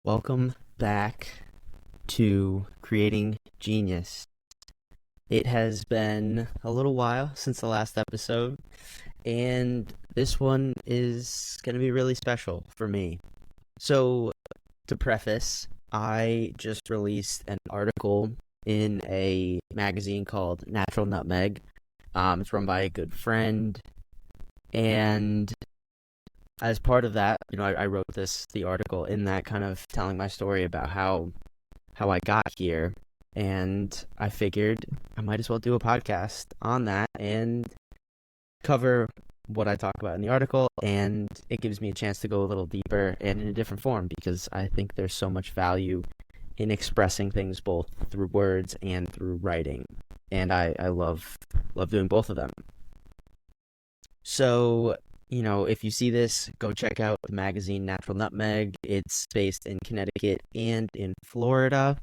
Welcome back to Creating Genius. It has been a little while since the last episode, and this one is going to be really special for me. So, to preface, I just released an article in a magazine called Natural Nutmeg. It's run by a good friend, and as part of that, I wrote the article in that, kind of telling my story about how I got here, and I figured I might as well do a podcast on that and cover what I talk about in the article, and it gives me a chance to go a little deeper and in a different form, because I think there's so much value in expressing things both through words and through writing, and I love doing both of them. So, if you see this, go check out the magazine Natural Nutmeg. It's based in Connecticut and in Florida.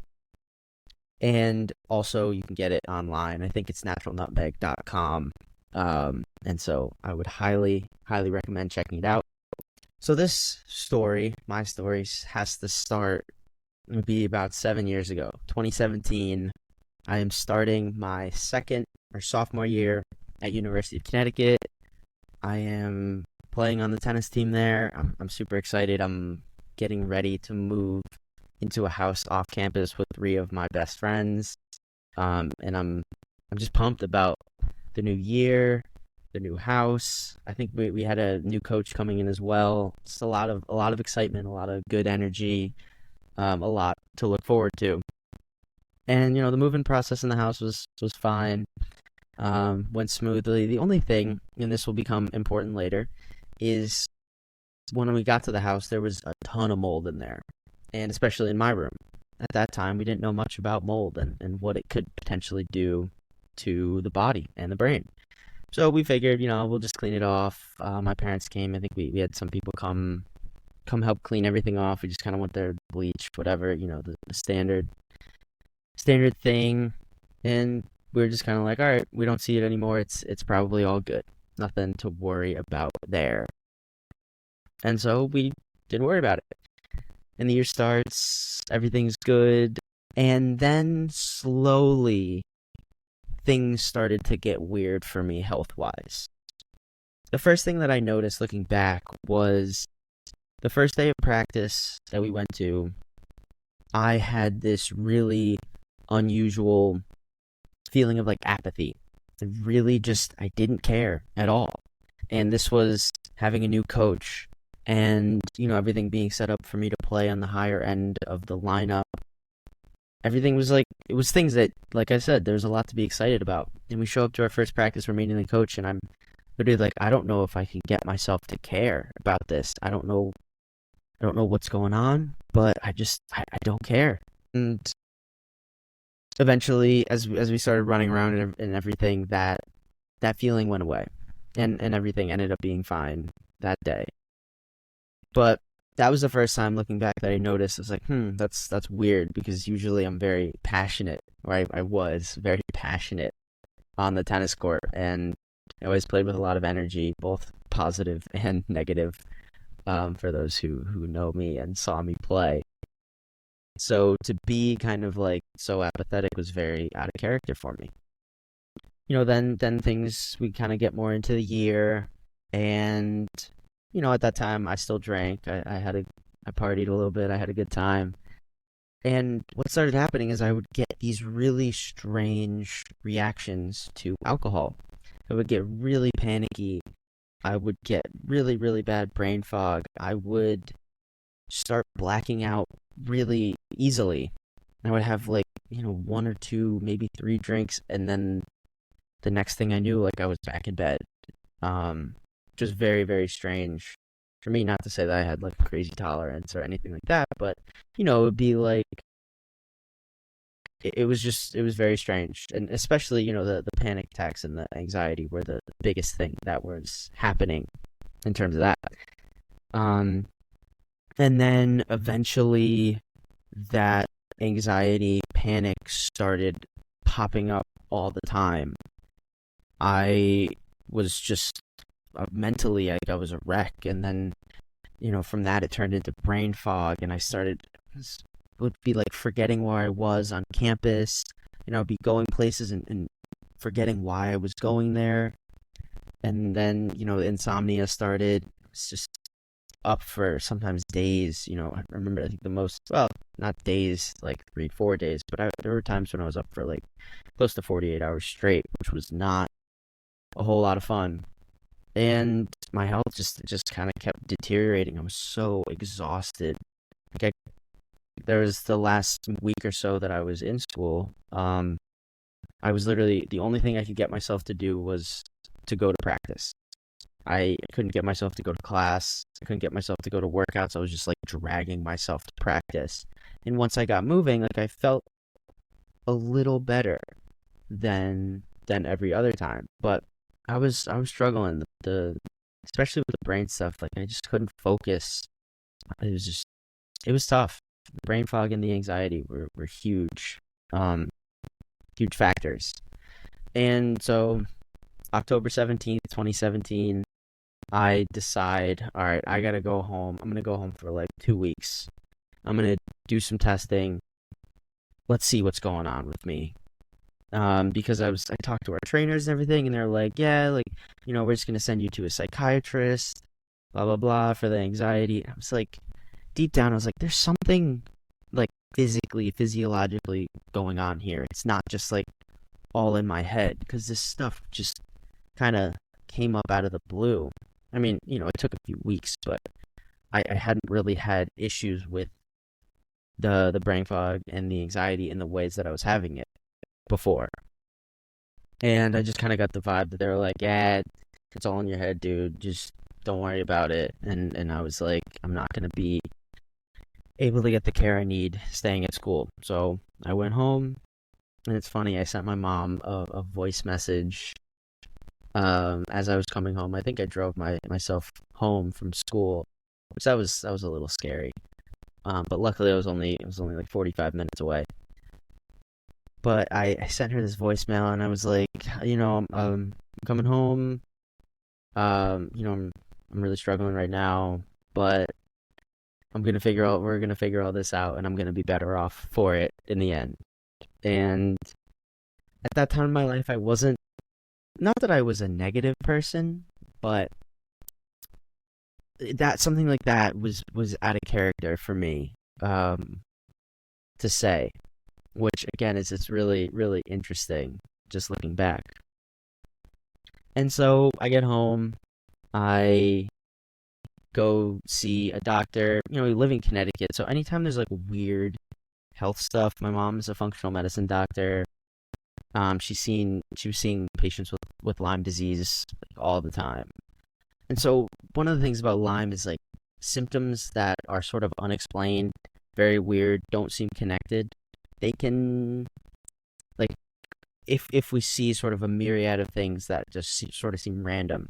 And also you can get it online. I think it's naturalnutmeg.com. And so I would highly, highly recommend checking it out. So this story, my story, has to start, it would be about 7 years ago, 2017. I am starting my sophomore year at University of Connecticut. I am playing on the tennis team there. I'm super excited. I'm getting ready to move into a house off campus with 3 of my best friends. And I'm just pumped about the new year, the new house. I think we had a new coach coming in as well. Just a lot of excitement, a lot of good energy, a lot to look forward to. And the moving process in the house was fine. Went smoothly. The only thing, and this will become important later, is when we got to the house, there was a ton of mold in there, and especially in my room. At that time, we didn't know much about mold and what it could potentially do to the body and the brain. So we figured, we'll just clean it off. My parents came. I think we had some people come help clean everything off. We just kind of went there, bleach, whatever, the standard thing, and we were just kind of like, all right, we don't see it anymore. It's probably all good. Nothing to worry about there. And so we didn't worry about it. And the year starts, everything's good. And then slowly, things started to get weird for me health-wise. The first thing that I noticed looking back was the first day of practice that we went to, I had this really unusual feeling of like apathy. I didn't care at all. And this was having a new coach and, everything being set up for me to play on the higher end of the lineup. Everything was it was things that, like I said, there's a lot to be excited about. And we show up to our first practice, we're meeting the coach, and I'm literally like, I don't know if I can get myself to care about this. I don't know what's going on, but I don't care. And eventually, as we started running around and everything, that feeling went away, and everything ended up being fine that day. But that was the first time, looking back, that I noticed. I was like, that's weird, because usually I'm very passionate, or I was very passionate on the tennis court, and I always played with a lot of energy, both positive and negative, for those who know me and saw me play. So to be kind of so apathetic was very out of character for me. Then things, we kind of get more into the year, and at that time I still drank. I partied a little bit. I had a good time. And what started happening is I would get these really strange reactions to alcohol. I would get really panicky. I would get really, really bad brain fog. I would start blacking out really easily. I would have 1 or 2, maybe 3 drinks, and then the next thing I knew, I was back in bed. Just very, very strange for me. Not to say that I had crazy tolerance or anything like that, but it would be it was very strange. And especially, the panic attacks and the anxiety were the biggest thing that was happening in terms of that. And then eventually that anxiety, panic started popping up all the time. I was just mentally, I was a wreck. And then, from that, it turned into brain fog, and I started would be like forgetting where I was on campus. I'd be going places and forgetting why I was going there. And then, insomnia started. It was just up for sometimes days. I remember, I think the most, well, not days, like 3, 4 days, but there were times when I was up for like close to 48 hours straight, which was not a whole lot of fun. And my health just kind of kept deteriorating. I was so exhausted. Like there was the last week or so that I was in school. I was literally, the only thing I could get myself to do was to go to practice. I couldn't get myself to go to class. I couldn't get myself to go to workouts. I was just like dragging myself to practice. And once I got moving, like I felt a little better than every other time. But I was struggling, the especially with the brain stuff. Like I just couldn't focus. It was tough. The brain fog and the anxiety were huge, um, huge factors. And so October 17th, 2017, I decide, all right, I gotta go home. I'm gonna go home for like 2 weeks. I'm gonna do some testing. Let's see what's going on with me. Because I talked to our trainers and everything, and they're like, yeah, like, we're just gonna send you to a psychiatrist, blah blah blah, for the anxiety. I was like, deep down, I was like, there's something like physically, physiologically going on here. It's not just like all in my head, because this stuff just kind of came up out of the blue. I mean, it took a few weeks, but I hadn't really had issues with the brain fog and the anxiety in the ways that I was having it before. And I just kind of got the vibe that they were like, yeah, it's all in your head, dude. Just don't worry about it. And I was like, I'm not going to be able to get the care I need staying at school. So I went home, and it's funny, I sent my mom a voice message as I was coming home. I think I drove myself home from school, which that was a little scary. But luckily it was only like 45 minutes away. But I sent her this voicemail, and I was like, I'm coming home. I'm really struggling right now, but we're gonna figure all this out, and I'm gonna be better off for it in the end. And at that time in my life, I wasn't, not that I was a negative person, but that something like that was out of character for me, to say, which again is just really really interesting just looking back. And so I get home, I go see a doctor. We live in Connecticut, so anytime there's like weird health stuff, my mom's a functional medicine doctor. She was seeing patients with Lyme disease like, all the time. And so one of the things about Lyme is like symptoms that are sort of unexplained, very weird, don't seem connected. They can, like, if we see sort of a myriad of things that just sort of seem random,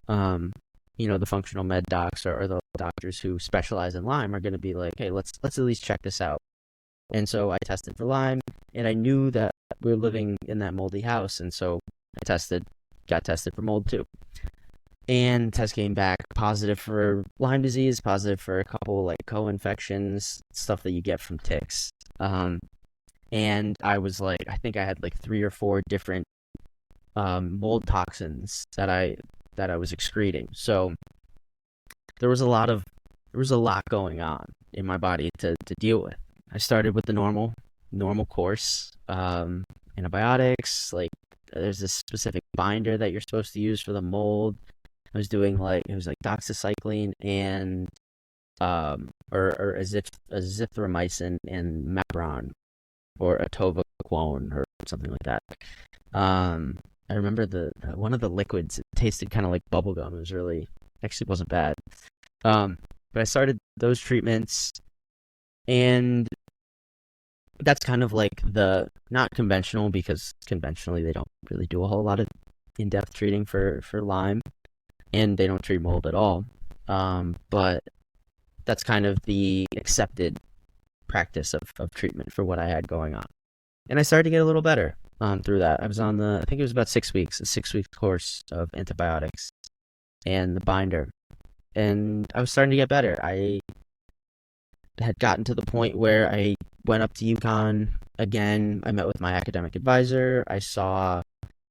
the functional med docs, or the doctors who specialize in Lyme, are going to be like, hey, let's at least check this out. And so I tested for Lyme, and I knew that we were living in that moldy house, and so got tested for mold too. And test came back positive for Lyme disease, positive for a couple like co-infections, stuff that you get from ticks. And I was like, I think I had like 3 or 4 different mold toxins that I was excreting. So there was a lot going on in my body to deal with. I started with the normal course, antibiotics. Like there's this specific binder that you're supposed to use for the mold. I was doing like, it was like doxycycline and or azithromycin and Mapron, or atovaquone, or something like that. I remember one of the liquids, it tasted kind of like bubble gum. It was really, actually wasn't bad. But I started those treatments, and that's kind of like the not conventional, because conventionally they don't really do a whole lot of in-depth treating for Lyme, and they don't treat mold at all. But that's kind of the accepted practice of treatment for what I had going on. And I started to get a little better through that. I was on I think it was about 6 weeks, a 6 week course of antibiotics and the binder. And I was starting to get better. had gotten to the point where I went up to UConn again. I met with my academic advisor. I saw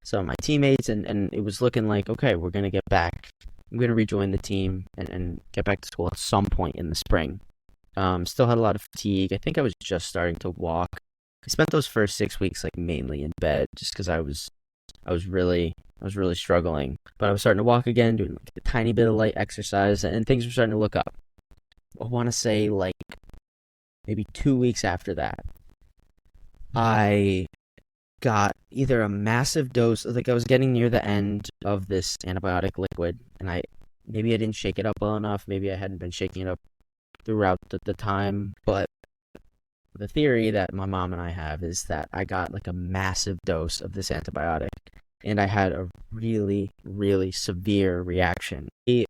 some of my teammates, and it was looking like, okay, we're going to get back. I'm going to rejoin the team and get back to school at some point in the spring. Still had a lot of fatigue. I think I was just starting to walk. I spent those first 6 weeks like mainly in bed just because I was really struggling. But I was starting to walk again, doing like a tiny bit of light exercise, and things were starting to look up. I want to say like maybe 2 weeks after that, I got either a massive dose, like I was getting near the end of this antibiotic liquid, and maybe I didn't shake it up well enough. Maybe I hadn't been shaking it up throughout the time. But the theory that my mom and I have is that I got like a massive dose of this antibiotic, and I had a really, really severe reaction. I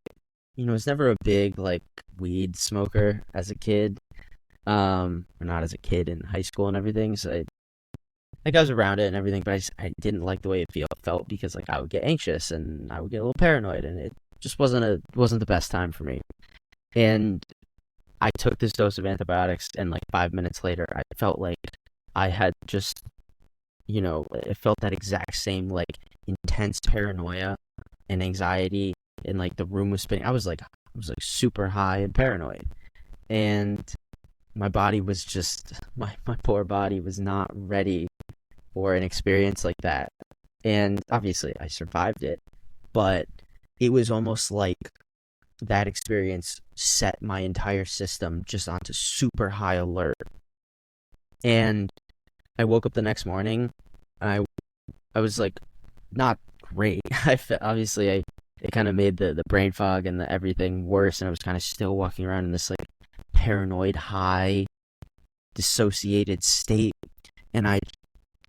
was never a big like weed smoker as a kid, or not as a kid in high school and everything. So I was around it and everything, but I didn't like the way it felt because like I would get anxious and I would get a little paranoid, and it just wasn't the best time for me. And I took this dose of antibiotics, and like 5 minutes later, I felt like I had just, it felt that exact same like intense paranoia and anxiety, and like the room was spinning. I was like super high and paranoid, and my body was just my poor body was not ready for an experience like that. And obviously I survived it, but it was almost like that experience set my entire system just onto super high alert. And I woke up the next morning, and I was like not great. It kind of made the brain fog and the everything worse, and I was kind of still walking around in this like paranoid, high, dissociated state. And I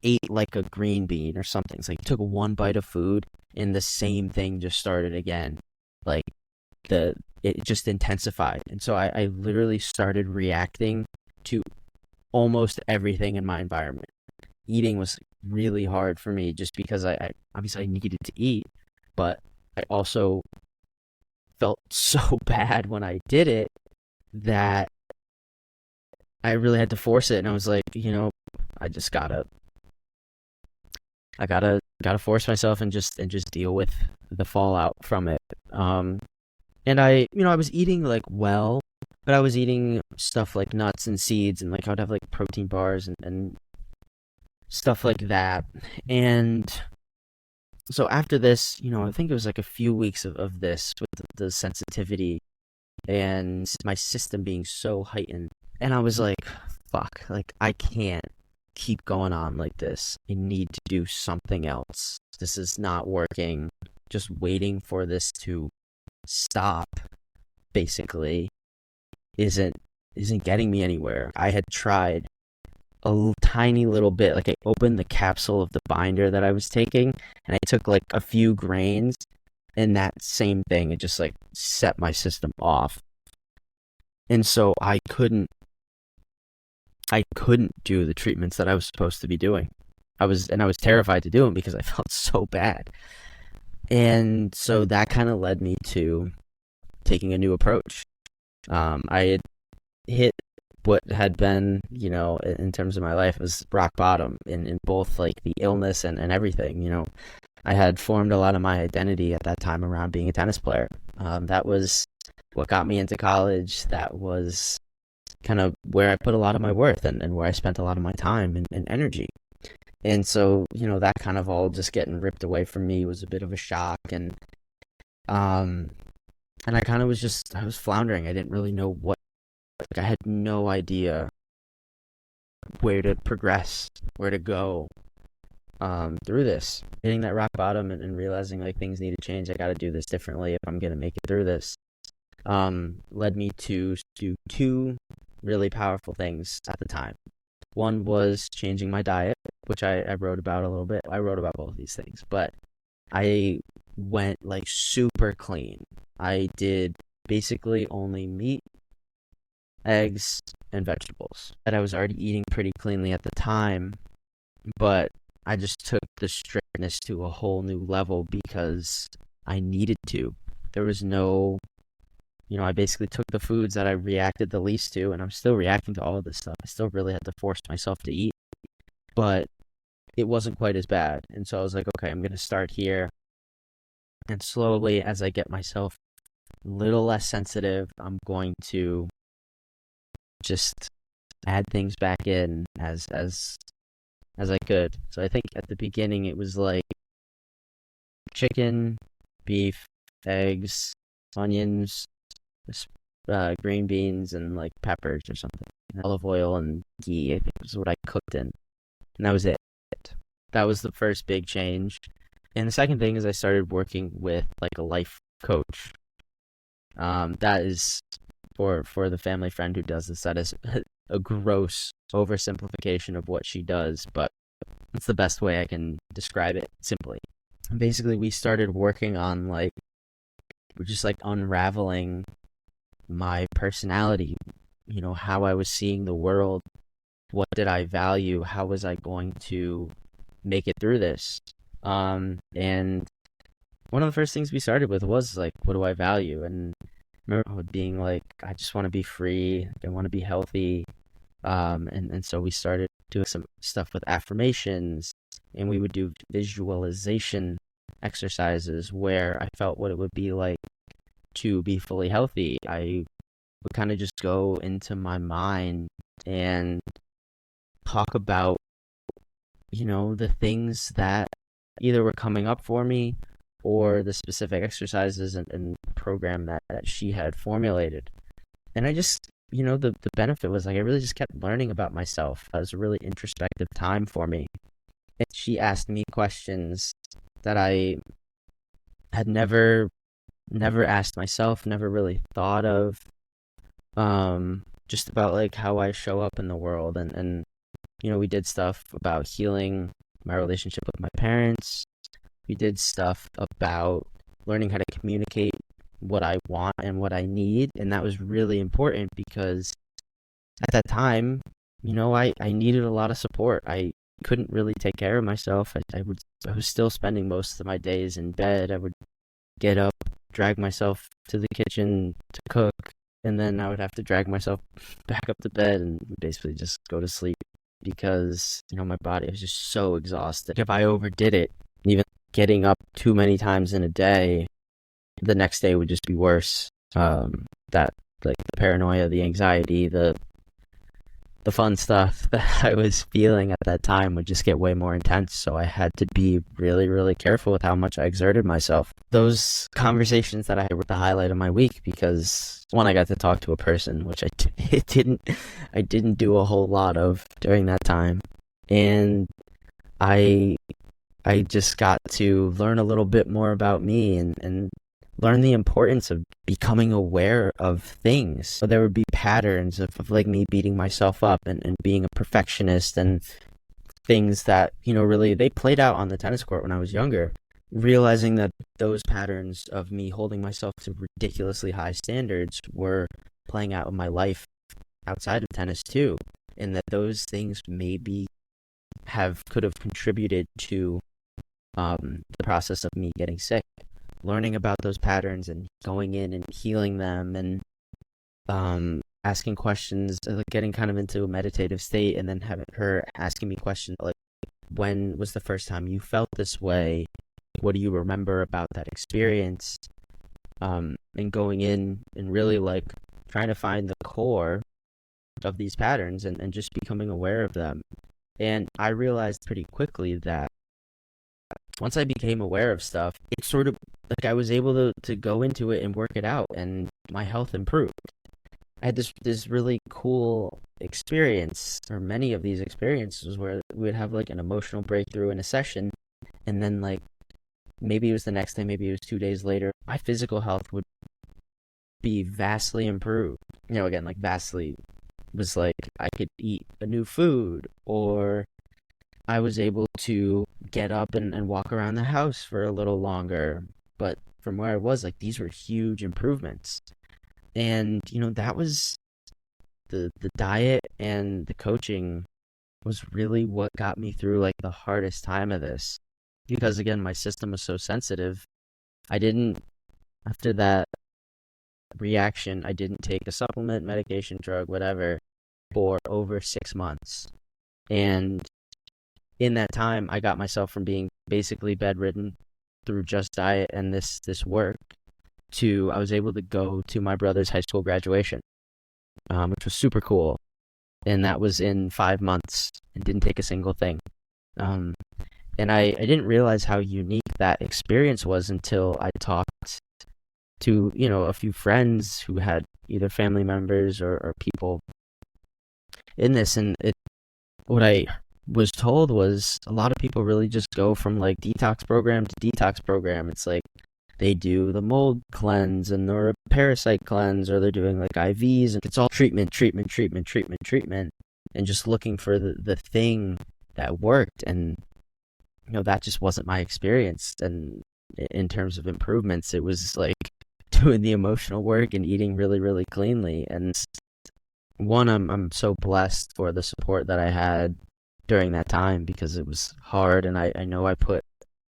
ate like a green bean or something. It's like took one bite of food and the same thing just started again. Like it just intensified. And so I literally started reacting to almost everything in my environment. Eating was really hard for me just because I obviously I needed to eat, but I also felt so bad when I did it that I really had to force it. And I was like, I gotta force myself and just deal with the fallout from it. And I was eating like well, but I was eating stuff like nuts and seeds, and like I would have like protein bars and stuff like that. And so after this, I think it was like a few weeks of this with the sensitivity and my system being so heightened. And I was like, fuck, like I can't keep going on like this. I need to do something else. This is not working. Just waiting for this to stop, basically, isn't getting me anywhere. I had tried a tiny little bit. Like I opened the capsule of the binder that I was taking, and I took like a few grains, and that same thing, it just like set my system off. And so I couldn't do the treatments that I was supposed to be doing. I was terrified to do them because I felt so bad. And so that kind of led me to taking a new approach. I had hit what had been, in terms of my life, was rock bottom in both like the illness and everything. I had formed a lot of my identity at that time around being a tennis player. That was what got me into college. That was kind of where I put a lot of my worth and where I spent a lot of my time and energy. And so, that kind of all just getting ripped away from me was a bit of a shock. And I kind of I was floundering. I didn't really know I had no idea where to progress, where to go through this. Hitting that rock bottom and realizing like things need to change. I got to do this differently if I'm going to make it through this. Led me to do two really powerful things at the time. One was changing my diet, which I wrote about a little bit. I wrote about both of these things, but I went like super clean. I did basically only meat, eggs, and vegetables. That I was already eating pretty cleanly at the time, but I just took the strictness to a whole new level because I needed to. There was no I basically took the foods that I reacted the least to, and I'm still reacting to all of this stuff. I still really had to force myself to eat, but it wasn't quite as bad. And so I was like, okay, I'm going to start here. And slowly, as I get myself a little less sensitive, I'm going to just add things back in as I could. So I think at the beginning it was like chicken, beef, eggs, onions, green beans, and like peppers or something. Olive oil and ghee, I think was what I cooked in. And that was it. That was the first big change. And the second thing is I started working with like a life coach. That is for the family friend who does this, that is a gross oversimplification of what she does, but it's the best way I can describe it simply. Basically, we started working on we're just like unraveling my personality, how I was seeing the world, what did I value, how was I going to make it through this. And one of the first things we started with was like, what do I value? And I remember being like, I just want to be free, I want to be healthy. And so we started doing some stuff with affirmations, and we would do visualization exercises where I felt what it would be like to be fully healthy. I would kind of just go into my mind and talk about, the things that either were coming up for me or the specific exercises and program that she had formulated. And I just, the benefit was like I really just kept learning about myself. It was a really introspective time for me. And she asked me questions that I had never asked myself, never really thought of, just about like how I show up in the world. And we did stuff about healing my relationship with my parents. We did stuff about learning how to communicate what I want and what I need. And that was really important because at that time, I needed a lot of support. I couldn't really take care of myself. I was still spending most of my days in bed. I would get up, drag myself to the kitchen to cook, and then I would have to drag myself back up to bed and basically just go to sleep because, my body was just so exhausted. If I overdid it, even getting up too many times in a day, the next day would just be worse. That like the paranoia, the anxiety, the fun stuff that I was feeling at that time would just get way more intense. So I had to be really, really careful with how much I exerted myself. Those conversations that I had were the highlight of my week because one, I got to talk to a person, which I didn't do a whole lot of during that time, and I just got to learn a little bit more about me and learn the importance of becoming aware of things. So there would be patterns of like me beating myself up and being a perfectionist and things that, really they played out on the tennis court when I was younger. Realizing that those patterns of me holding myself to ridiculously high standards were playing out in my life outside of tennis too. And that those things maybe could have contributed to the process of me getting sick. Learning about those patterns and going in and healing them and asking questions, like getting kind of into a meditative state, and then having her asking me questions like, when was the first time you felt this way? What do you remember about that experience? And going in and really like trying to find the core of these patterns and just becoming aware of them. And I realized pretty quickly that once I became aware of stuff, it sort of like I was able to go into it and work it out, and my health improved. I had this really cool experience, or many of these experiences, where we would have like an emotional breakthrough in a session, and then like maybe it was the next day, maybe it was 2 days later, my physical health would be vastly improved. Again, like vastly was like I could eat a new food, or I was able to get up and walk around the house for a little longer. But from where I was, like these were huge improvements. And, that was the diet and the coaching was really what got me through like the hardest time of this. Because again, my system was so sensitive. I didn't, after that reaction. I didn't take a supplement, medication, drug, whatever, for over 6 months. And in that time, I got myself from being basically bedridden through just diet and this work to I was able to go to my brother's high school graduation, which was super cool. And that was in 5 months and didn't take a single thing. Um, and I didn't realize how unique that experience was until I talked to, a few friends who had either family members or people in this. And what I was told was a lot of people really just go from like detox program to detox program. It's like they do the mold cleanse and or a parasite cleanse, or they're doing like IVs, and it's all treatment, and just looking for the thing that worked. And that just wasn't my experience. And in terms of improvements, it was like doing the emotional work and eating really, really cleanly. And one, I'm so blessed for the support that I had during that time, because it was hard, and I know I put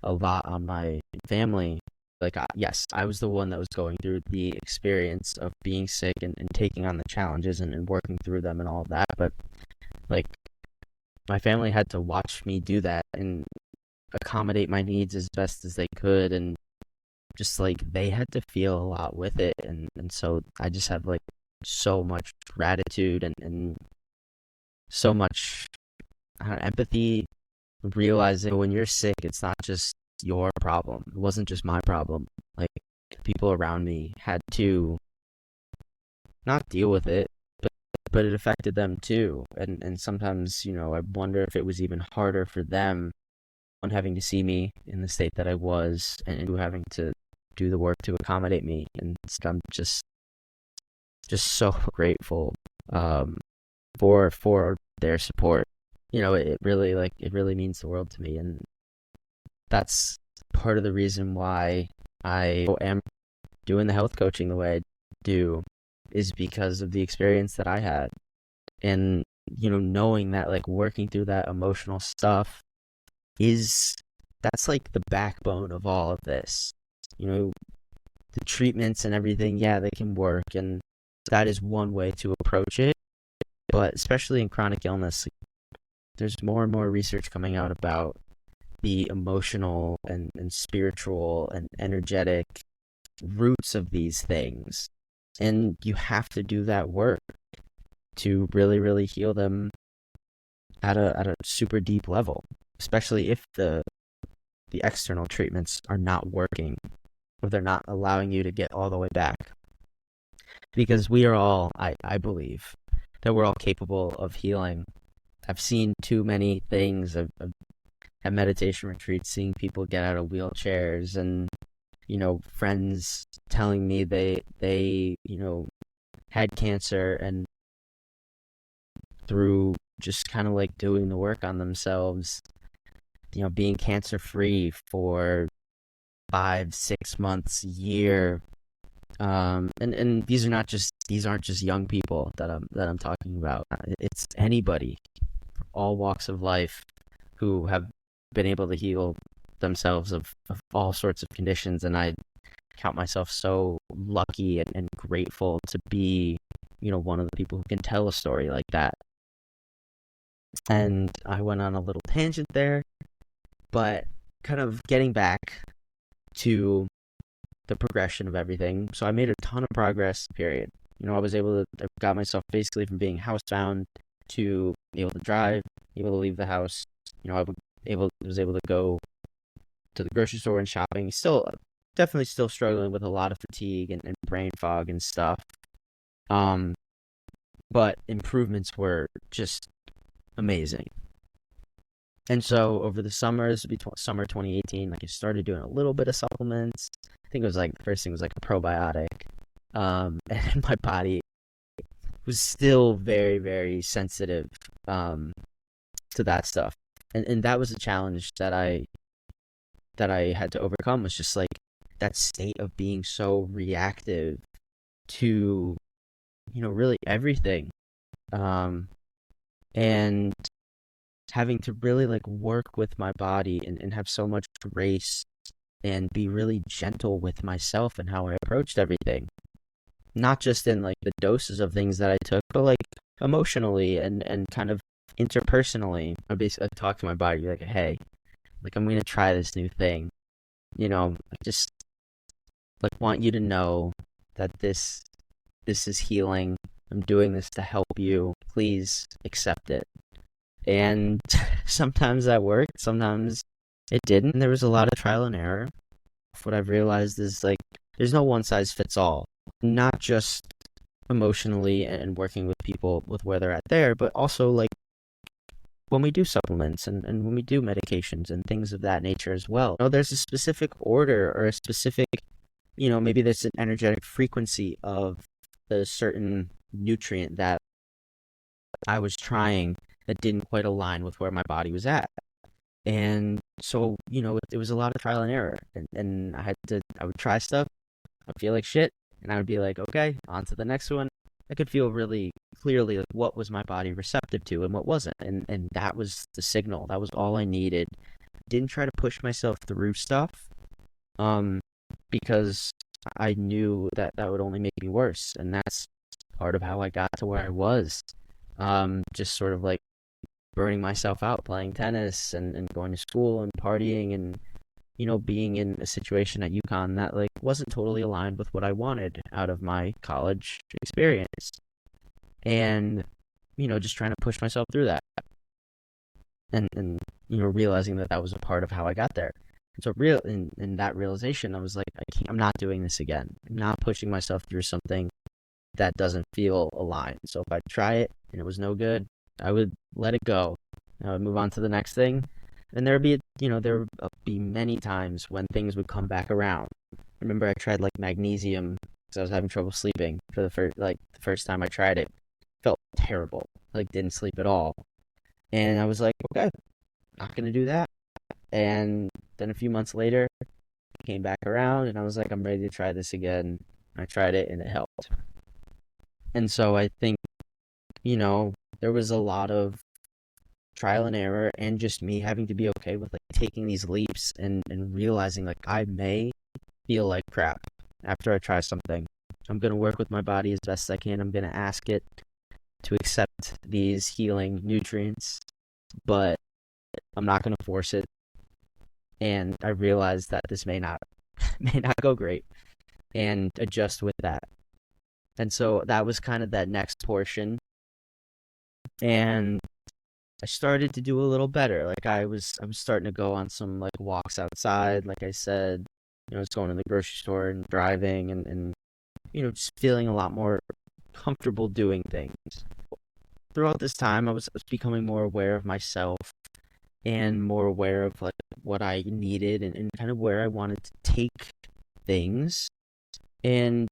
a lot on my family. Like, yes, I was the one that was going through the experience of being sick and taking on the challenges and working through them and all of that. But, like, my family had to watch me do that and accommodate my needs as best as they could. And just, like, they had to feel a lot with it. And so I just have, like, so much gratitude and so much empathy, realizing when you're sick, it's not just your problem. It wasn't just my problem. Like, people around me had to not deal with it, but it affected them too. And sometimes, I wonder if it was even harder for them on having to see me in the state that I was, and having to do the work to accommodate me. And I'm just so grateful for their support. It really means the world to me. And that's part of the reason why I am doing the health coaching the way I do, is because of the experience that I had. And, knowing that, like, working through that emotional stuff that's like the backbone of all of this. The treatments and everything, yeah, they can work, and that is one way to approach it. But especially in chronic illness, there's more and more research coming out about the emotional and spiritual and energetic roots of these things. And you have to do that work to really, really heal them at a super deep level, especially if the external treatments are not working, or they're not allowing you to get all the way back. Because we are all, I believe, that we're all capable of healing. I've seen too many things at meditation retreats, seeing people get out of wheelchairs, and friends telling me they had cancer, and through just kind of like doing the work on themselves, being cancer free for 5-6 months, a year. And these aren't just young people that I'm talking about. It's anybody from all walks of life who have been able to heal themselves of all sorts of conditions. And I count myself so lucky and grateful to be, one of the people who can tell a story like that. And I went on a little tangent there, but kind of getting back to the progression of everything. So I made a ton of progress, period. I got myself basically from being housebound to able to drive, able to leave the house. Was able to go to the grocery store and shopping. Definitely still struggling with a lot of fatigue and brain fog and stuff. But improvements were just amazing. And so over the summer, this would be summer 2018, like, I started doing a little bit of supplements. I think it was like, the first thing was like a probiotic. And my body was still very, very sensitive to that stuff. And that was a challenge that I had to overcome, was just like that state of being so reactive to, really everything. And having to really like work with my body and have so much grace and be really gentle with myself and how I approached everything. not just in like the doses of things that I took, but like emotionally and kind of interpersonally. I talk to my body like, hey, like I'm gonna try this new thing. I just like want you to know that this is healing. I'm doing this to help you. Please accept it. And sometimes that worked, sometimes it didn't. There was a lot of trial and error. What I've realized is like there's no one size fits all. Not just emotionally and working with people with where they're at there, but also like when we do supplements and when we do medications and things of that nature as well. There's a specific order or a specific, maybe there's an energetic frequency of a certain nutrient that I was trying that didn't quite align with where my body was at. And so, it was a lot of trial and error. And I would try stuff, I'd feel like shit, and I would be like, okay, on to the next one. I could feel really clearly like what was my body receptive to and what wasn't. And that was the signal. That was all I needed. Didn't try to push myself through stuff, because I knew that that would only make me worse. And that's part of how I got to where I was. Just sort of like burning myself out playing tennis and going to school and partying and being in a situation at UConn that like wasn't totally aligned with what I wanted out of my college experience. And just trying to push myself through that and realizing that that was a part of how I got there. And so in that realization, I was like, I'm not doing this again. I'm not pushing myself through something that doesn't feel aligned. So if I try it and it was no good, I would let it go. I would move on to the next thing. And there would be many times when things would come back around. I remember I tried like magnesium because I was having trouble sleeping for the first time I tried it. Felt terrible. Like didn't sleep at all. And I was like, okay, not gonna do that. And then a few months later, it came back around and I was like, I'm ready to try this again. I tried it and it helped. And so I think, there was a lot of trial and error and just me having to be okay with like taking these leaps and realizing like I may feel like crap after I try something. I'm going to work with my body as best as I can. I'm going to ask it to accept these healing nutrients, but I'm not going to force it. And I realized that this may not go great and adjust with that. And so that was kind of that next portion. And I started to do a little better. Like I was starting to go on some like walks outside, like I said, just going to the grocery store and driving and just feeling a lot more comfortable doing things. Throughout this time, I was becoming more aware of myself and more aware of like what I needed and kind of where I wanted to take things. And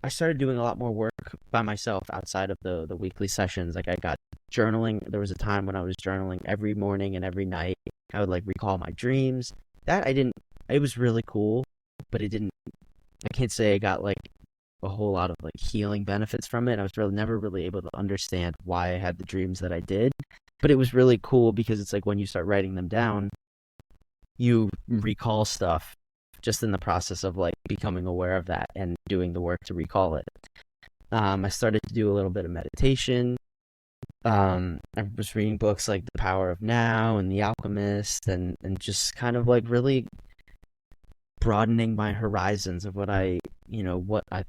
I started doing a lot more work by myself outside of the weekly sessions. Like I got journaling. There was a time when I was journaling every morning and every night. I would like recall my dreams. It was really cool, but I can't say I got like a whole lot of like healing benefits from it. I was never really able to understand why I had the dreams that I did, but it was really cool because it's like when you start writing them down, you recall stuff just in the process of like becoming aware of that and doing the work to recall it. I started to do a little bit of meditation. I was reading books like The Power of Now and The Alchemist and just kind of like really broadening my horizons of what I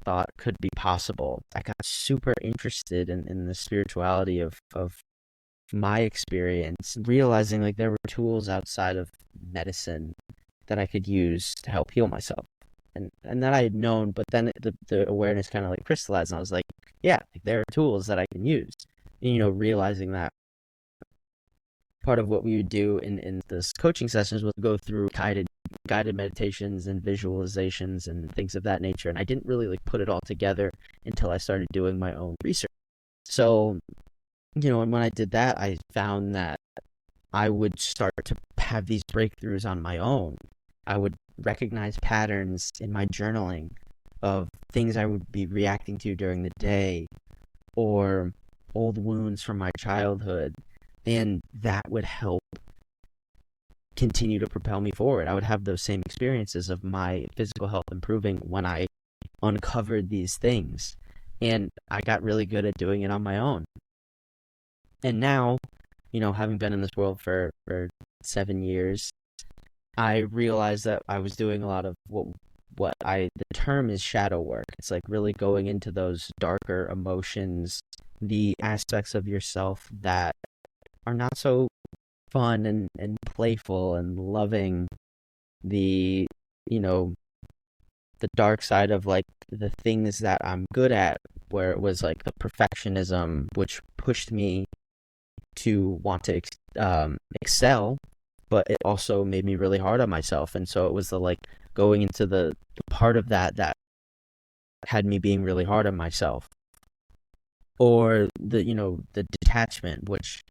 thought could be possible. I got super interested in the spirituality of my experience, realizing like there were tools outside of medicine that I could use to help heal myself. And that I had known, but then the awareness kind of like crystallized and I was like, yeah, like there are tools that I can use. And, realizing that part of what we would do in this coaching sessions was go through guided meditations and visualizations and things of that nature. And I didn't really like put it all together until I started doing my own research. So, and when I did that, I found that I would start to have these breakthroughs on my own. I would recognize patterns in my journaling of things I would be reacting to during the day or old wounds from my childhood. And that would help continue to propel me forward. I would have those same experiences of my physical health improving when I uncovered these things. And I got really good at doing it on my own. And now, having been in this world for 7 years, I realized that I was doing a lot of the term is shadow work. It's like really going into those darker emotions, the aspects of yourself that are not so fun and playful and loving, the, you know, the dark side of like the things that I'm good at, where it was like the perfectionism, which pushed me to want to excel, but it also made me really hard on myself. And so it was the like going into the part of that had me being really hard on myself, or the detachment, which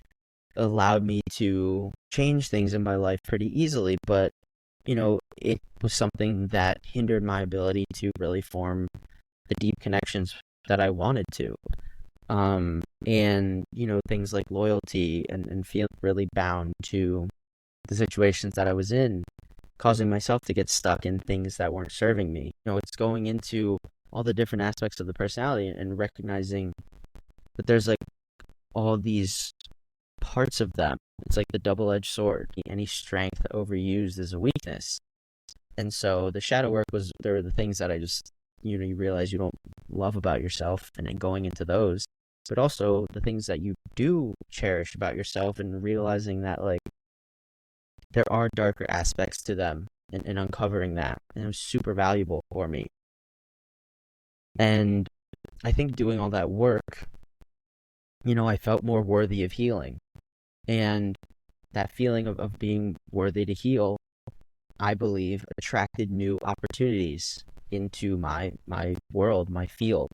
allowed me to change things in my life pretty easily, but it was something that hindered my ability to really form the deep connections that I wanted to. And things like loyalty and feel really bound to the situations that I was in, causing myself to get stuck in things that weren't serving me. It's going into all the different aspects of the personality and recognizing that there's like all these parts of them. It's like the double-edged sword. Any strength overused is a weakness. And so the shadow work was, there were the things that I just, you realize you don't love about yourself, and then going into those, but also the things that you do cherish about yourself, and realizing that like there are darker aspects to them, and uncovering that. And it was super valuable for me. And I think doing all that work, I felt more worthy of healing. And that feeling of being worthy to heal, I believe, attracted new opportunities into my world, my field.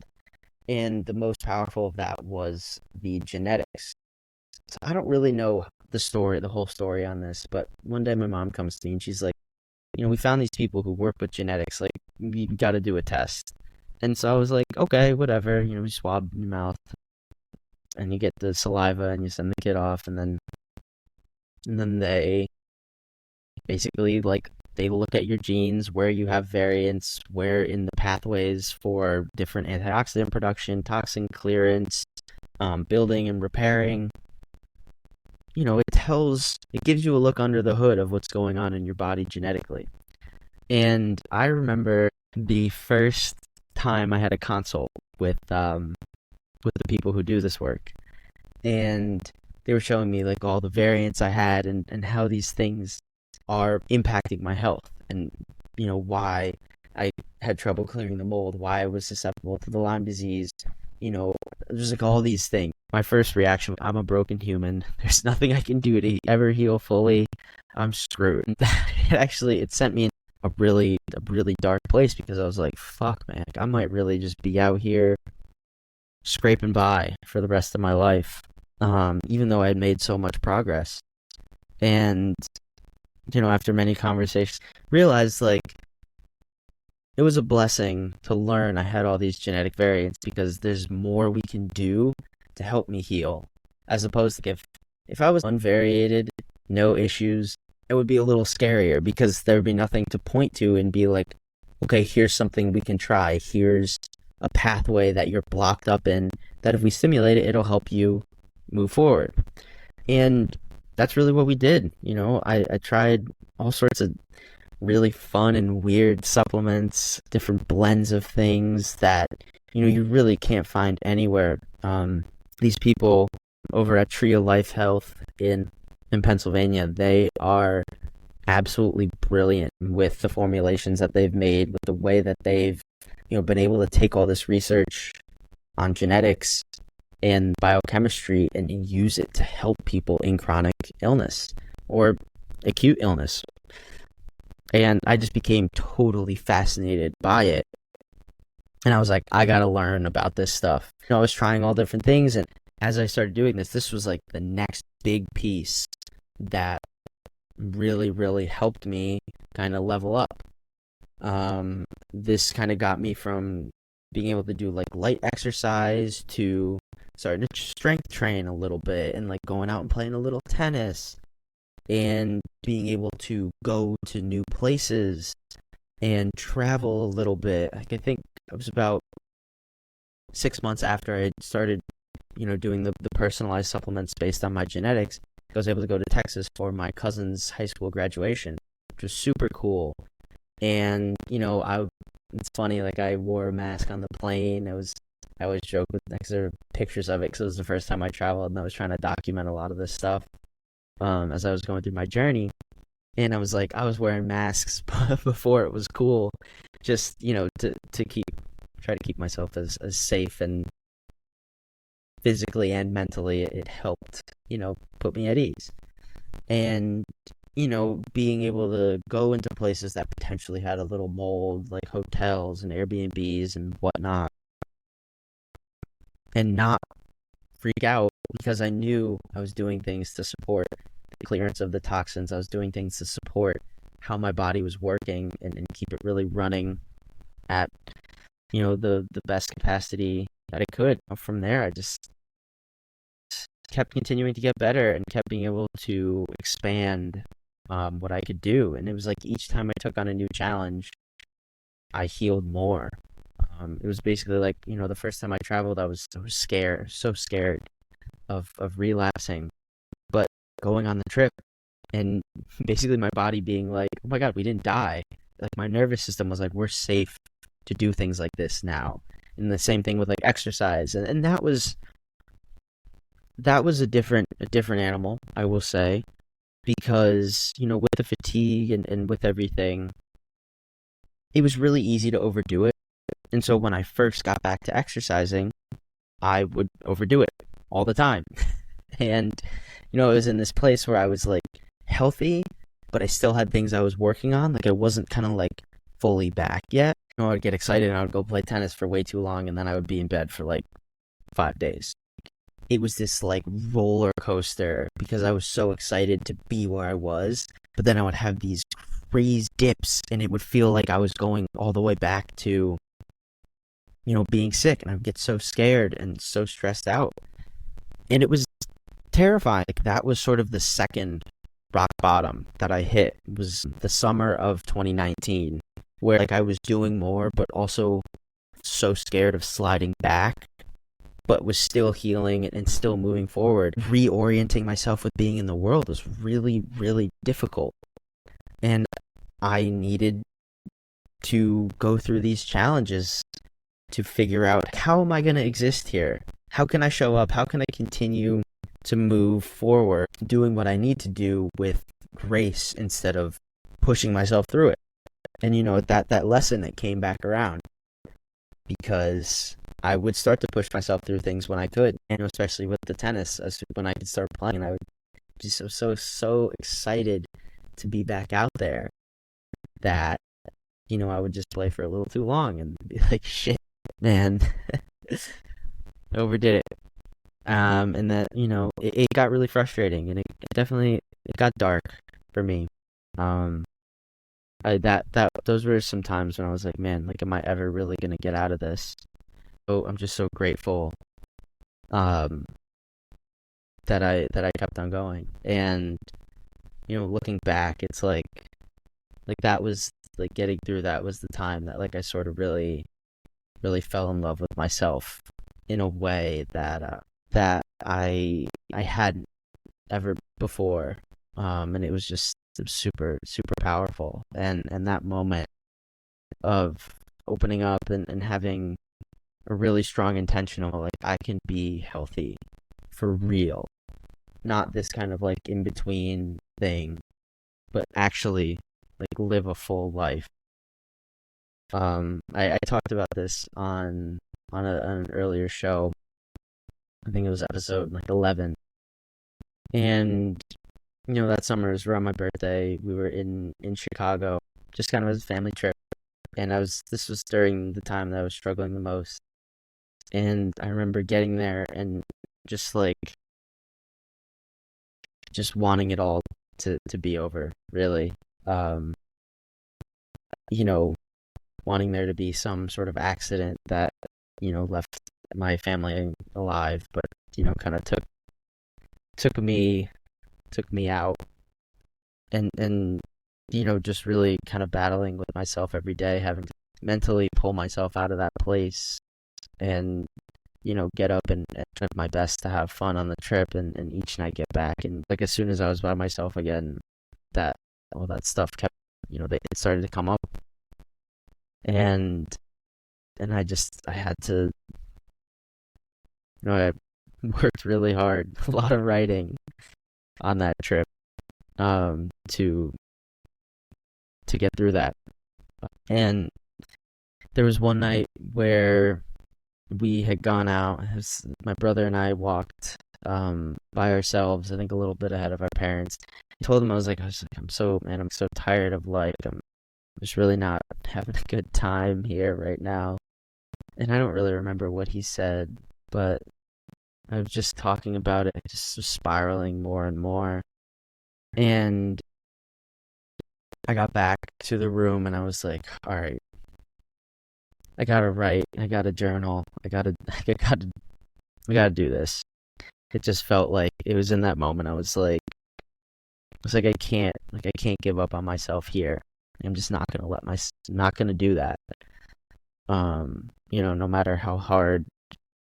And the most powerful of that was the genetics. So I don't really know the whole story on this, but one day my mom comes to me and she's like, we found these people who work with genetics. Like, you got to do a test. And so I was like, okay, whatever. You swab your mouth and you get the saliva and you send the kid off, and then they basically like they look at your genes, where you have variants, where in the pathways for different antioxidant production, toxin clearance, building and repairing. It gives you a look under the hood of what's going on in your body genetically. And I remember the first time I had a consult with the people who do this work, and they were showing me like all the variants I had, and how these things are impacting my health, and why I had trouble clearing the mold, why I was susceptible to the Lyme disease. There's like all these things. My first reaction, I'm a broken human. There's nothing I can do to ever heal fully. I'm screwed. It sent me in a really dark place, because I was like, fuck, man, I might really just be out here scraping by for the rest of my life, even though I had made so much progress. And after many conversations, realized like it was a blessing to learn I had all these genetic variants, because there's more we can do to help me heal. As opposed to if I was unvariated, no issues, it would be a little scarier, because there would be nothing to point to and be like, okay, here's something we can try. Here's a pathway that you're blocked up in, that if we stimulate it, it'll help you move forward. And that's really what we did. I tried all sorts of really fun and weird supplements, different blends of things that you really can't find anywhere. These people over at Tree of Life Health in Pennsylvania, they are absolutely brilliant with the formulations that they've made, with the way that they've been able to take all this research on genetics and biochemistry and use it to help people in chronic illness or acute illness. And I just became totally fascinated by it. And I was like, I gotta learn about this stuff. I was trying all different things, and as I started doing this was like the next big piece that really, really helped me kind of level up. This kind of got me from being able to do like light exercise to starting to strength train a little bit, and like going out and playing a little tennis, and being able to go to new places and travel a little bit. Like, I think I was about 6 months after I started, doing the personalized supplements based on my genetics, I was able to go to Texas for my cousin's high school graduation, which was super cool. And, it's funny, like I wore a mask on the plane. I always joke with, because there were pictures of it, because it was the first time I traveled, and I was trying to document a lot of this stuff, as I was going through my journey. And I was wearing masks before it was cool, just, to try to keep myself as safe, and physically and mentally it helped, put me at ease. And, being able to go into places that potentially had a little mold, like hotels and Airbnbs and whatnot, and not freak out, because I knew I was doing things to support the clearance of the toxins. I was doing things to support how my body was working, and keep it really running at, the best capacity that it could. From there, I just kept continuing to get better, and kept being able to expand what I could do. And it was like each time I took on a new challenge, I healed more. It was basically like, the first time I traveled, I was scared, so scared of relapsing. But going on the trip, and basically my body being like, oh my God, we didn't die. Like my nervous system was like, we're safe to do things like this now. And the same thing with like exercise. And that was a different animal, I will say, because, with the fatigue and with everything, it was really easy to overdo it. And so when I first got back to exercising, I would overdo it all the time. And, it was in this place where I was like healthy, but I still had things I was working on. Like I wasn't kind of like fully back yet. I would get excited and I would go play tennis for way too long, and then I would be in bed for like 5 days. It was this like roller coaster, because I was so excited to be where I was, but then I would have these crazy dips, and it would feel like I was going all the way back to, being sick, and I would get so scared and so stressed out. And it was terrifying. Like that was sort of the second rock bottom that I hit. It was the summer of 2019, where like I was doing more, but also so scared of sliding back, but was still healing and still moving forward. Reorienting myself with being in the world was really, really difficult. And I needed to go through these challenges to figure out, how am I going to exist here? How can I show up? How can I continue to move forward, doing what I need to do with grace instead of pushing myself through it? And, that lesson that came back around, because I would start to push myself through things when I could, and especially with the tennis, when I could start playing, I would be so excited to be back out there that, I would just play for a little too long and be like, shit, man, I overdid it. And that, it got really frustrating, and it definitely, it got dark for me. Those were some times when I was like, man, like, am I ever really gonna get out of this? So I'm just so grateful that I kept on going. And looking back, it's like that was like, getting through that was the time that like I sort of really fell in love with myself in a way that I hadn't ever before. And it was just super powerful. And that moment of opening up and having a really strong intention of like, I can be healthy for real, not this kind of like in between thing, but actually like live a full life. I talked about this on an earlier show. I think it was episode like 11. And that summer was around my birthday. We were in Chicago, just kind of as a family trip. And this was during the time that I was struggling the most. And I remember getting there and just wanting it all to be over, really. Wanting there to be some sort of accident that, left my family alive, but, kind of took me out. And just really kind of battling with myself every day, having to mentally pull myself out of that place and get up and try my best to have fun on the trip, and each night get back. And like as soon as I was by myself again, that all that stuff kept, it started to come up, and I had to, I worked really hard, a lot of writing on that trip, to get through that. And there was one night where we had gone out. My brother and I walked by ourselves, I think a little bit ahead of our parents. I told him, I'm so tired of life. I'm just really not having a good time here right now. And I don't really remember what he said, but I was just talking about it, just spiraling more and more. And I got back to the room and I was like, all right, I gotta write, I gotta journal, I gotta do this. It just felt like it was in that moment. I was like, I can't give up on myself here. I'm just not gonna do that. No matter how hard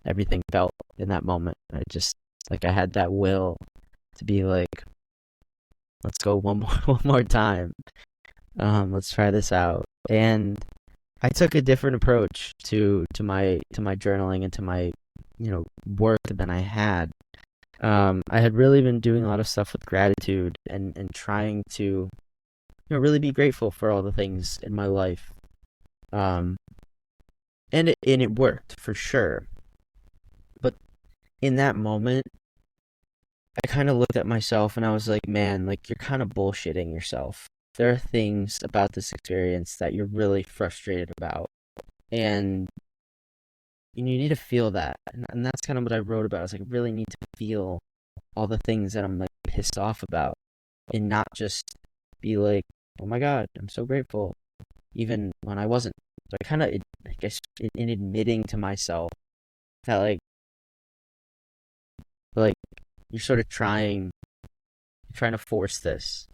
everything felt in that moment, I had that will to be like, let's go one more time. Let's try this out. And I took a different approach to my journaling and to my work than I had. I had really been doing a lot of stuff with gratitude and trying to really be grateful for all the things in my life. And it worked for sure. But in that moment, I kind of looked at myself and I was like, man, like you're kind of bullshitting yourself. There are things about this experience that you're really frustrated about. And you need to feel that. And that's kind of what I wrote about. I was like, I really need to feel all the things that I'm like pissed off about and not just be like, oh my God, I'm so grateful, even when I wasn't. So I guess in admitting to myself that like you're sort of trying to force this.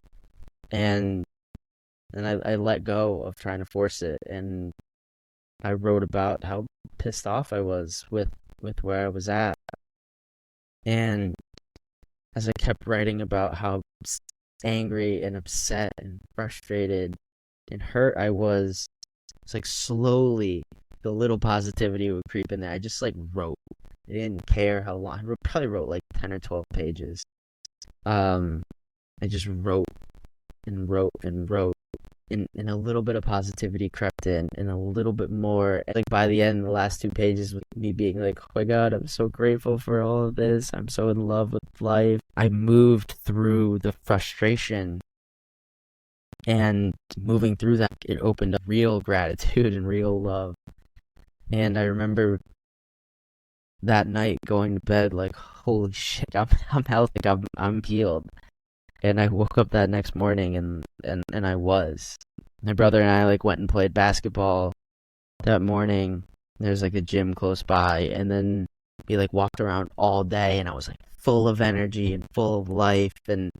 And I let go of trying to force it, and I wrote about how pissed off I was with where I was at. And as I kept writing about how angry and upset and frustrated and hurt I was, it's like slowly the little positivity would creep in there. I just like wrote. I didn't care how long. I probably wrote like 10 or 12 pages. I just wrote and wrote and wrote. And a little bit of positivity crept in, and a little bit more. Like by the end, the last 2 pages with me being like, oh my God, I'm so grateful for all of this. I'm so in love with life. I moved through the frustration, and moving through that, it opened up real gratitude and real love. And I remember that night going to bed like, holy shit, I'm healthy, I'm healed. And I woke up that next morning and I was. My brother and I like went and played basketball that morning. There's like a gym close by, and then we like walked around all day, and I was like full of energy and full of life, and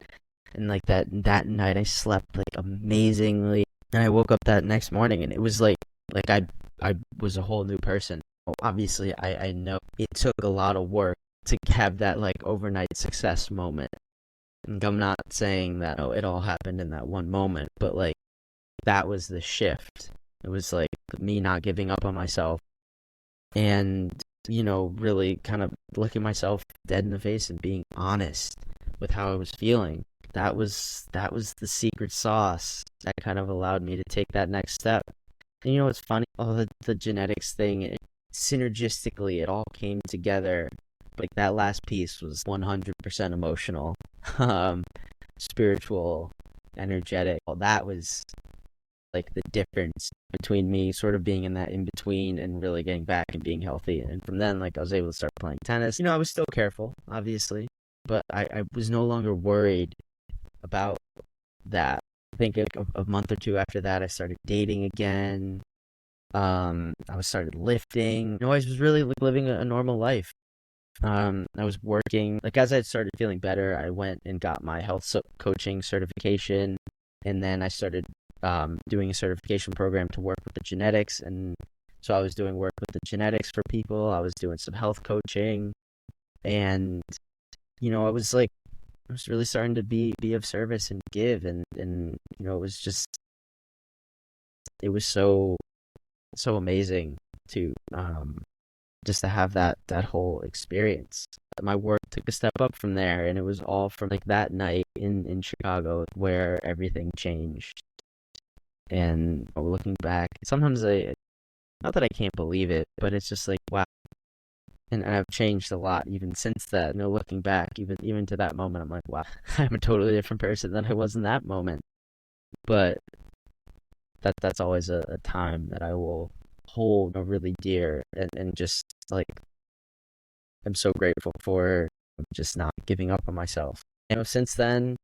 like that night I slept like amazingly. And I woke up that next morning and it was like I was a whole new person. Obviously I know it took a lot of work to have that like overnight success moment. And I'm not saying that it all happened in that one moment, but like that was the shift. It was like me not giving up on myself and really kind of looking myself dead in the face and being honest with how I was feeling. That was the secret sauce that kind of allowed me to take that next step. And it's funny, all the genetics thing, synergistically it all came together. Like that last piece was 100% emotional, spiritual, energetic. Well, that was like the difference between me sort of being in that in between and really getting back and being healthy. And from then, like I was able to start playing tennis. I was still careful, obviously, but I was no longer worried about that. I think a month or two after that, I started dating again. I started lifting. I was really like living a normal life. I was working. Like as I started feeling better, I went and got my health coaching certification, and then I started doing a certification program to work with the genetics, and So I was doing work with the genetics for people. I was doing some health coaching, and I was really starting to be of service and give, and it was so amazing to just to have that whole experience. My work took a step up from there, and it was all from like that night in Chicago where everything changed. And looking back, sometimes I not that I can't believe it, but it's just like wow. And I've changed a lot even since that. Looking back, even to that moment, I'm like, wow, I'm a totally different person than I was in that moment. But that's always a time that I will hold really dear, and just like I'm so grateful for just not giving up on myself. Since then,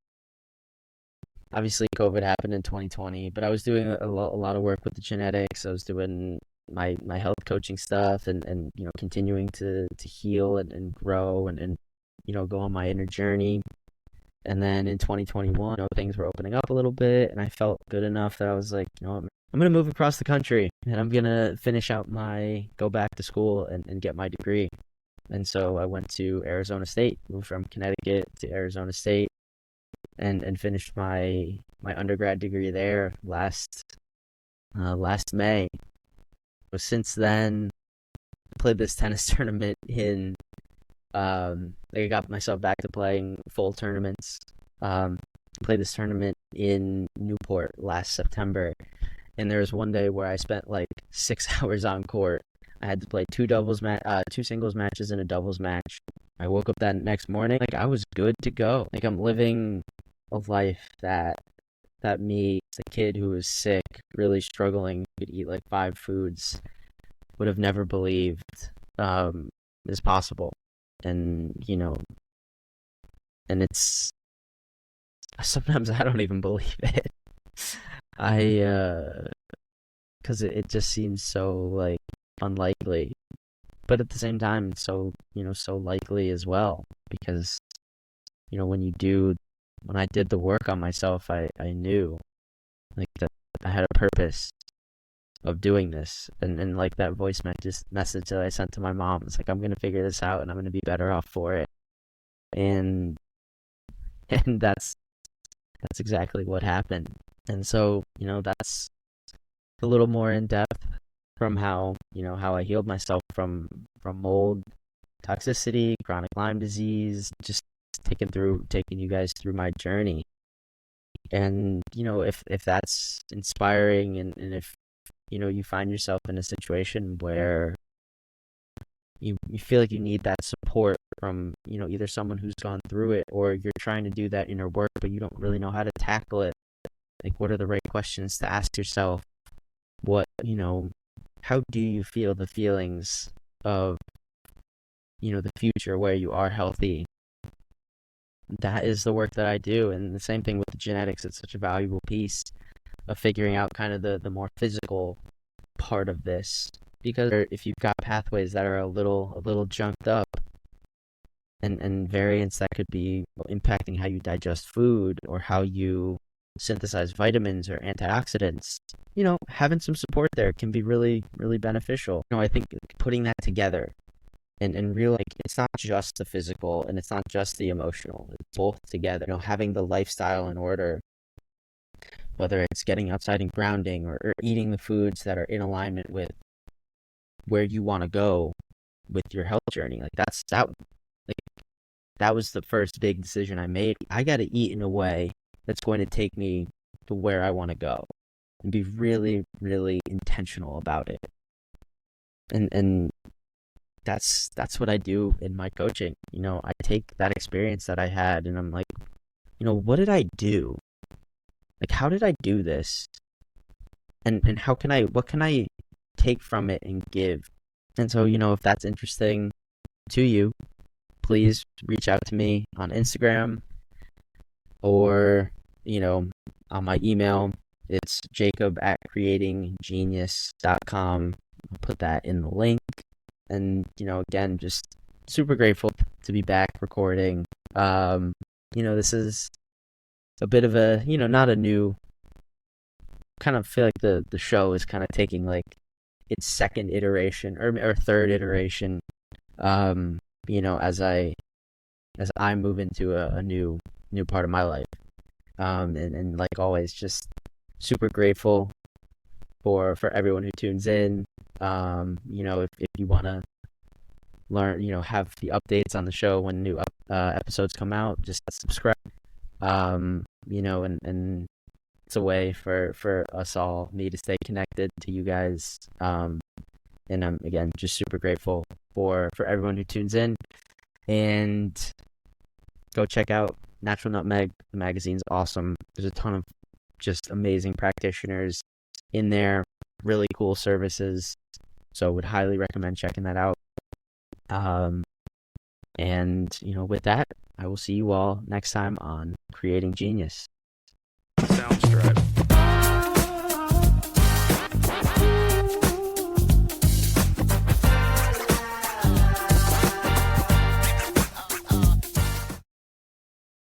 obviously COVID happened in 2020, but I was doing a lot of work with the genetics. I was doing my health coaching stuff, and continuing to heal and grow, and go on my inner journey. And then in 2021, things were opening up a little bit, and I felt good enough that I was like, I'm gonna move across the country, and I'm gonna go back to school and get my degree. And so I went to Arizona State, moved from Connecticut to Arizona State, and finished my undergrad degree there last May. But since then, I played this tennis tournament in I got myself back to playing full tournaments. Played this tournament in Newport last September, and there was one day where I spent like 6 hours on court. I had to play two singles matches and a doubles match. I woke up that next morning like I was good to go. Like I'm living a life that me, the kid who was sick, really struggling, could eat like 5 foods, would have never believed is possible. And and it's sometimes I don't even believe it. I because it just seems so like unlikely, but at the same time so so likely as well, because when I did the work on myself, I knew like that I had a purpose of doing this, and like that voice message that I sent to my mom, it's like I'm gonna figure this out and I'm gonna be better off for it. And and that's exactly what happened. And so that's a little more in depth from how I healed myself from mold, toxicity, chronic Lyme disease, just taking you guys through my journey. And if that's inspiring, and if you find yourself in a situation where you feel like you need that support from either someone who's gone through it, or you're trying to do that inner work but you don't really know how to tackle it, like what are the right questions to ask yourself? What how do you feel the feelings of the future where you are healthy? That is the work that I do. And the same thing with the genetics. It's such a valuable piece of figuring out kind of the more physical part of this, because if you've got pathways that are a little junked up, and variants that could be impacting how you digest food or how you synthesize vitamins or antioxidants, having some support there can be really, really beneficial. I think putting that together and real, like, it's not just the physical and it's not just the emotional, it's both together. Having the lifestyle in order, whether it's getting outside and grounding, or eating the foods that are in alignment with where you want to go with your health journey. Like that was the first big decision I made. I got to eat in a way that's going to take me to where I want to go, and be really, really intentional about it. And that's what I do in my coaching. I take that experience that I had, and I'm like, what did I do? Like, how did I do this? And what can I take from it and give? And so, if that's interesting to you, please reach out to me on Instagram, or, on my email. It's jacob@creatinggenius.com. I'll put that in the link. And, again, just super grateful to be back recording. This is a bit of a, not a new, kind of feel like the show is kind of taking like its second iteration or third iteration. Um, as I move into a new part of my life. And like always, just super grateful for everyone who tunes in. If you want to learn, have the updates on the show when new episodes come out, just subscribe. And it's a way for us all, me to stay connected to you guys. And I'm again just super grateful for everyone who tunes in. And go check out Natural Nutmeg. The magazine's awesome. There's a ton of just amazing practitioners in there, really cool services. So would highly recommend checking that out. And with that, I will see you all next time on Creating Genius. Sound